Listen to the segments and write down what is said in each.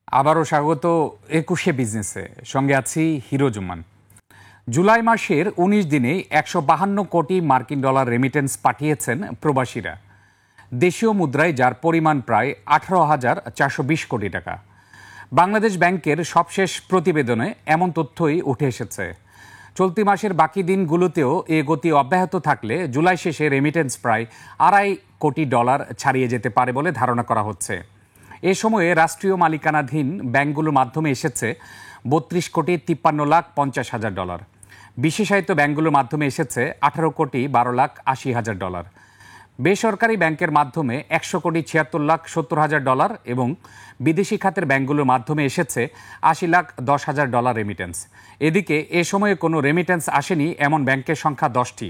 আবারও স্বাগত ২১শে বিজনেসে। সঙ্গে আছি হিরো জুম্মান। জুলাই মাসের ১৯ দিনে ১৫২ কোটি মার্কিন ডলার রেমিটেন্স পাঠিয়েছেন প্রবাসীরা, দেশীয় মুদ্রায় যার পরিমাণ প্রায় ১৮,৪২০ কোটি টাকা। বাংলাদেশ ব্যাংকের সবশেষ প্রতিবেদনে এমন তথ্যই উঠে এসেছে। চলতি মাসের বাকি দিনগুলোতেও এ গতি অব্যাহত থাকলে জুলাই শেষে রেমিটেন্স প্রায় ২.৫ কোটি ডলার ছাড়িয়ে যেতে পারে বলে ধারণা করা হচ্ছে। এ সময়ে রাষ্ট্রীয় মালিকানাধীন ব্যাংকগুলোর মাধ্যমে এসেছে ৩২ কোটি ৫৩ লাখ ৫০ হাজার ডলার। বিশেষায়িত ব্যাংকগুলোর মাধ্যমে এসেছে ১৮ কোটি ১২ লাখ ৮০ হাজার ডলার। বেসরকারি ব্যাংকের মাধ্যমে ১০০ কোটি ৭৬ লাখ ৭০ হাজার ডলার এবং বিদেশি খাতের ব্যাংকগুলোর মাধ্যমে এসেছে ৮০ লাখ ১০ হাজার ডলার রেমিটেন্স। এদিকে এ সময়ে কোনো রেমিটেন্স আসেনি এমন ব্যাংকের সংখ্যা ১০টি।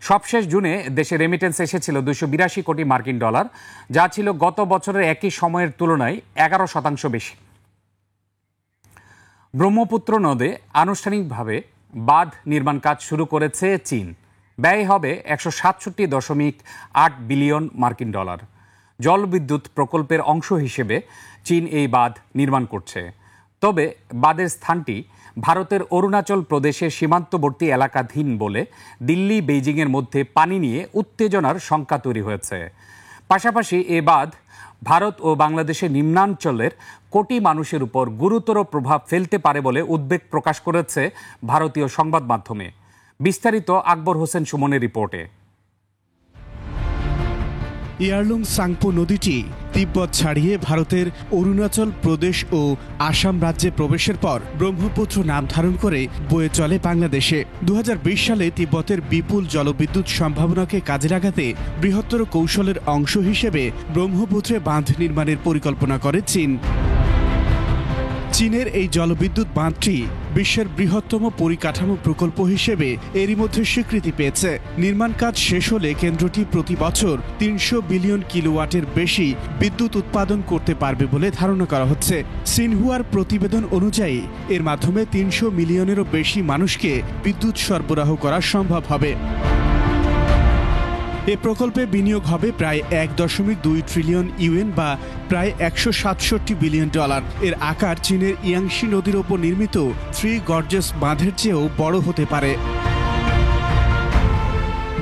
সবশেষ জুনে দেশে রেমিটেন্স এসেছিল ২৮২ কোটি মার্কিন ডলার, যা ছিল গত বছরের একই সময়ের তুলনায় ১১% বেশি। ব্রহ্মপুত্র নদে আনুষ্ঠানিকভাবে বাঁধ নির্মাণ কাজ শুরু করেছে চীন। ব্যয় হবে ১৬৭.৮ বিলিয়ন মার্কিন ডলার। জলবিদ্যুৎ প্রকল্পের অংশ হিসেবে চীন এই বাঁধ নির্মাণ করছে। তবে বাঁধের স্থানটি ভারতের অরুণাচল প্রদেশের সীমান্তবর্তী এলাকাধীন বলে দিল্লি বেইজিংয়ের মধ্যে পানি নিয়ে উত্তেজনার শঙ্কা তৈরি হয়েছে। পাশাপাশি এ বাঁধ ভারত ও বাংলাদেশের নিম্নাঞ্চলের কোটি মানুষের উপর গুরুতর প্রভাব ফেলতে পারে বলে উদ্বেগ প্রকাশ করেছে ভারতীয় সংবাদ মাধ্যমে। বিস্তারিত আকবর হোসেন সুমনের রিপোর্টে। ইয়ারলুং সাংপো নদীটি তিব্বত ছাড়িয়ে ভারতের অরুণাচল প্রদেশ ও আসাম রাজ্যে প্রবেশের পর ব্রহ্মপুত্র নাম ধারণ করে বয়ে চলে বাংলাদেশে। ২০২০ সালে তিব্বতের বিপুল জলবিদ্যুৎ সম্ভাবনাকে কাজে লাগাতে বৃহত্তর কৌশলের অংশ হিসেবে ব্রহ্মপুত্রে বাঁধ নির্মাণের পরিকল্পনা করে চীন। চীনের এই জলবিদ্যুৎ বাঁধটি বিশ্বের বৃহত্তম পরিকাঠামো প্রকল্প হিসেবে এরই মধ্যে স্বীকৃতি পেয়েছে। নির্মাণ কাজ শেষ হলে কেন্দ্রটি প্রতি বছর ৩০০ বিলিয়ন কিলোওয়াটের বেশি বিদ্যুৎ উৎপাদন করতে পারবে বলে ধারণা করা হচ্ছে। সিনহুয়ার প্রতিবেদন অনুযায়ী এর মাধ্যমে ৩০০ মিলিয়নেরও বেশি মানুষকে বিদ্যুৎ সরবরাহ করা সম্ভব হবে। এ প্রকল্পে বিনিয়োগ হবে প্রায় ১.২ ট্রিলিয়ন ইউএন বা প্রায় ১৬৭ বিলিয়ন ডলার। এর আকার চীনের ইয়াংশি নদীর ওপর নির্মিত থ্রি গর্জেস বাঁধের চেয়েও বড় হতে পারে।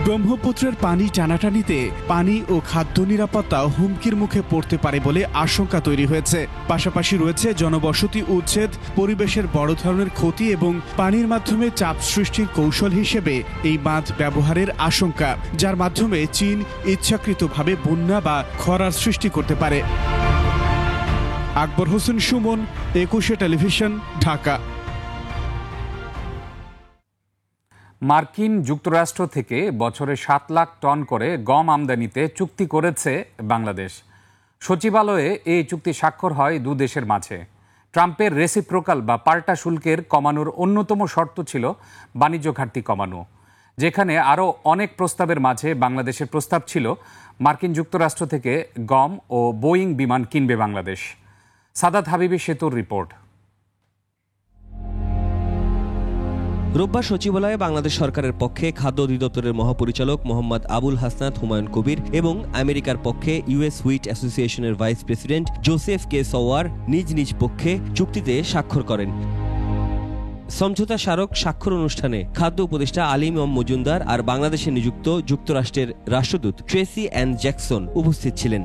ব্রহ্মপুত্রের পানি টানাটানিতে পানি ও খাদ্য নিরাপত্তা হুমকির মুখে পড়তে পারে বলে আশঙ্কা তৈরি হয়েছে। পাশাপাশি রয়েছে জনবসতি উচ্ছেদ, পরিবেশের বড় ধরনের ক্ষতি এবং পানির মাধ্যমে চাপ সৃষ্টির কৌশল হিসেবে এই বাঁধ ব্যবহারের আশঙ্কা, যার মাধ্যমে চীন ইচ্ছাকৃতভাবে বন্যা বা খরার সৃষ্টি করতে পারে। আকবর হোসেন সুমন, ২১শে টেলিভিশন, ঢাকা। মার্কিন যুক্তরাষ্ট্র থেকে বছরে ৭ লাখ টন করে গম আমদানিতে চুক্তি করেছে বাংলাদেশ। সচিবালয়ে এই চুক্তি স্বাক্ষর হয় দু দেশের মাঝে। ট্রাম্পের রেসিপ্রোকাল বা পাল্টা শুল্কের কমানোর অন্যতম শর্ত ছিল বাণিজ্য ঘাটতি কমানো, যেখানে আরও অনেক প্রস্তাবের মাঝে বাংলাদেশের প্রস্তাব ছিল মার্কিন যুক্তরাষ্ট্র থেকে গম ও বোয়িং বিমান কিনবে বাংলাদেশ। সাদাত হাবিবি সেতুর রিপোর্ট। রোববার সচিবালয়ে বাংলাদেশ সরকারের পক্ষে খাদ্য অধিদপ্তরের মহাপরিচালক মোহাম্মদ আবুল হাসনাত হুমায়ুন কবির এবং আমেরিকার পক্ষে ইউএস হুইট অ্যাসোসিয়েশনের ভাইস প্রেসিডেন্ট জোসেফ কে সওয়ার নিজ নিজ পক্ষে চুক্তিতে স্বাক্ষর করেন। সমঝোতা স্মারক স্বাক্ষর অনুষ্ঠানে খাদ্য উপদেষ্টা আলিম মজুমদার আর বাংলাদেশে নিযুক্ত যুক্তরাষ্ট্রের রাষ্ট্রদূত ট্রেসি অ্যান জ্যাকসন উপস্থিত ছিলেন।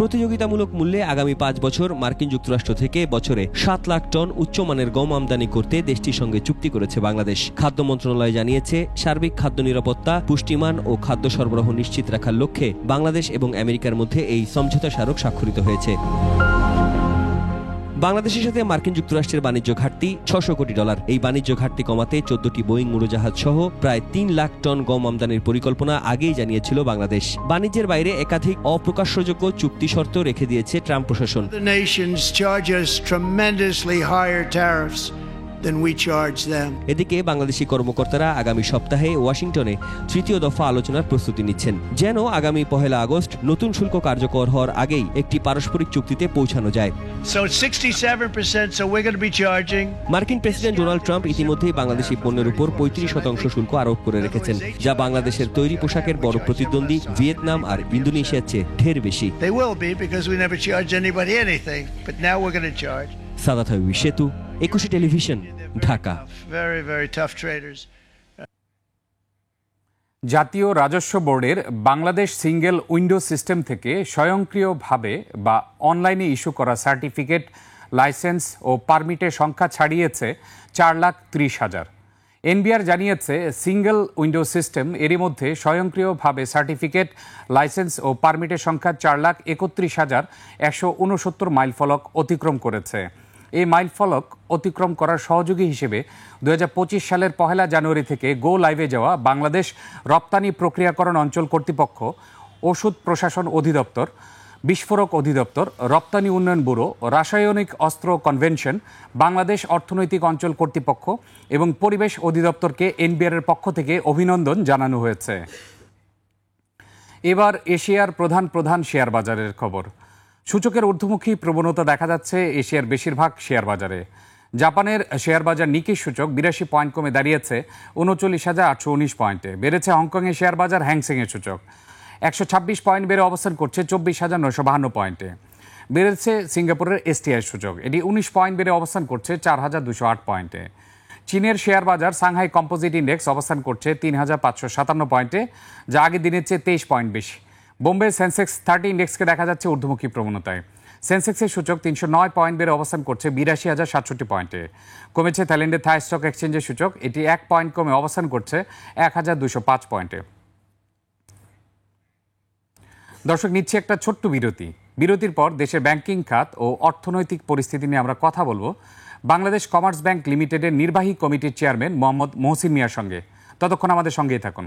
প্রতিযোগিতামূলক মূল্যে আগামী ৫ বছর মার্কিন যুক্তরাষ্ট্র থেকে বছরে ৭ লাখ টন উচ্চমানের গম আমদানি করতে দেশটির সঙ্গে চুক্তি করেছে বাংলাদেশ। খাদ্য মন্ত্রণালয় জানিয়েছে, সার্বিক খাদ্য নিরাপত্তা, পুষ্টিমান ও খাদ্য সরবরাহ নিশ্চিত রাখার লক্ষ্যে বাংলাদেশ এবং আমেরিকার মধ্যে এই সমঝোতা স্মারক স্বাক্ষরিত হয়েছে। বাংলাদেশের সাথে মার্কিন যুক্তরাষ্ট্রের বাণিজ্য ঘাটতি ৬০০ কোটি ডলার। এই বাণিজ্য ঘাটতি কমাতে ১৪টি বোয়িং উড়োজাহাজ সহ প্রায় ৩ লাখ টন গম আমদানির পরিকল্পনা আগেই জানিয়েছিল বাংলাদেশ। বাণিজ্যের বাইরে একাধিক অপ্রকাশ্যযোগ্য চুক্তি শর্ত রেখে দিয়েছে ট্রাম্প প্রশাসন। then we charge them. এদিকে বাংলাদেশি কর্মকর্তারা আগামী সপ্তাহে ওয়াশিংটনে তৃতীয় দফা আলোচনার প্রস্তুতি নিচ্ছেন, যেন আগামী 1 আগস্ট নতুন শুল্ক কার্যকর হওয়ার আগেই একটি পারস্পরিক চুক্তিতে পৌঁছানো যায়। So it's 67%, so we're going to be charging. মার্কিন প্রেসিডেন্ট ডোনাল্ড ট্রাম্প ইতিমধ্যেই বাংলাদেশি পণ্যের উপর 35% শুল্ক আরোপ করে রেখেছেন, যা বাংলাদেশের তৈরি পোশাকের বড় প্রতিদ্বন্দ্বী ভিয়েতনাম আর ইন্দোনেশিয়ার চেয়ে ঢের বেশি। They will be because we never charge anybody anything, but now we're going to charge. Saadat Habib সেতু, 21 television, Dhaka. Very, very tough traders. জাতীয় রাজস্ব বোর্ডের বাংলাদেশ সিঙ্গেল উইন্ডো সিস্টেম থেকে স্বয়ংক্রিয়ভাবে বা অনলাইনে ইস্যু করা সার্টিফিকেট, লাইসেন্স ও পারমিটের সংখ্যা ছাড়িয়েছে 4,30,000। এনবিআর জানিয়েছে, সিঙ্গেল উইন্ডো সিস্টেম এরই মধ্যে স্বয়ংক্রিয়ভাবে সার্টিফিকেট, লাইসেন্স ও পারমিটের সংখ্যা 4,31,169 মাইলফলক অতিক্রম করেছে। এই মাইলফলক অতিক্রম করার সহযোগী হিসেবে 2025 সালের 1 জানুয়ারি থেকে গো লাইভে যাওয়া বাংলাদেশ রপ্তানি প্রক্রিয়াকরণ অঞ্চল কর্তৃপক্ষ, ওষুধ প্রশাসন অধিদপ্তর, বিস্ফোরক অধিদপ্তর, রপ্তানি উন্নয়ন ব্যুরো, রাসায়নিক অস্ত্র কনভেনশন, বাংলাদেশ অর্থনৈতিক অঞ্চল কর্তৃপক্ষ এবং পরিবেশ অধিদপ্তরকে এনবিআর এর পক্ষ থেকে অভিনন্দন জানানো হয়েছে। এবার এশিয়ার প্রধান শেয়ার বাজারের খবর। সূচকের ঊর্ধ্বমুখী প্রবণতা দেখা যাচ্ছে এশিয়ার বেশিরভাগ শেয়ার বাজারে। জাপানের শেয়ার বাজার নিকি সূচক 82 পয়েন্ট কমে দাঁড়িয়েছে 39,819 পয়েন্টে। বেড়েছে হংকংয়ের শেয়ার বাজার হ্যাংসেংয়ের সূচক 126 পয়েন্ট বেড়ে অবস্থান করছে 24,952 পয়েন্টে। বেড়েছে সিঙ্গাপুরের এসটিআই সূচক, এটি 19 পয়েন্ট বেড়ে অবস্থান করছে 4,208 পয়েন্টে। চীনের শেয়ার বাজার সাংহাই কম্পোজিট ইন্ডেক্স অবস্থান করছে 3,557 পয়েন্টে, যা আগের দিনের চেয়ে 23 পয়েন্ট বেশি। বোম্বে সেন্সেক্স 30 ইন্ডেক্সকে দেখা যাচ্ছে ঊর্ধ্বমুখী প্রবণতায়। সেন্সেক্সের সূচক 309 পয়েন্ট বেড়ে অবস্থান করছে 82,067 পয়েন্টে। কমেছে থাইল্যান্ডের থাই স্টক এক্সচেঞ্জের সূচক, এটি 1 পয়েন্ট কমে অবস্থান করছে 1,205 পয়েন্টে। দর্শক, নিচ্ছে একটা ছোট্ট বিরতি। বিরতির পর দেশের ব্যাংকিং খাত ও অর্থনৈতিক পরিস্থিতি নিয়ে আমরা কথা বলবো বাংলাদেশ কমার্স ব্যাংক লিমিটেডের নির্বাহী কমিটির চেয়ারম্যান মোহাম্মদ মহসিন মিয়ার সঙ্গে। ততক্ষণ আমাদের সঙ্গেই থাকুন।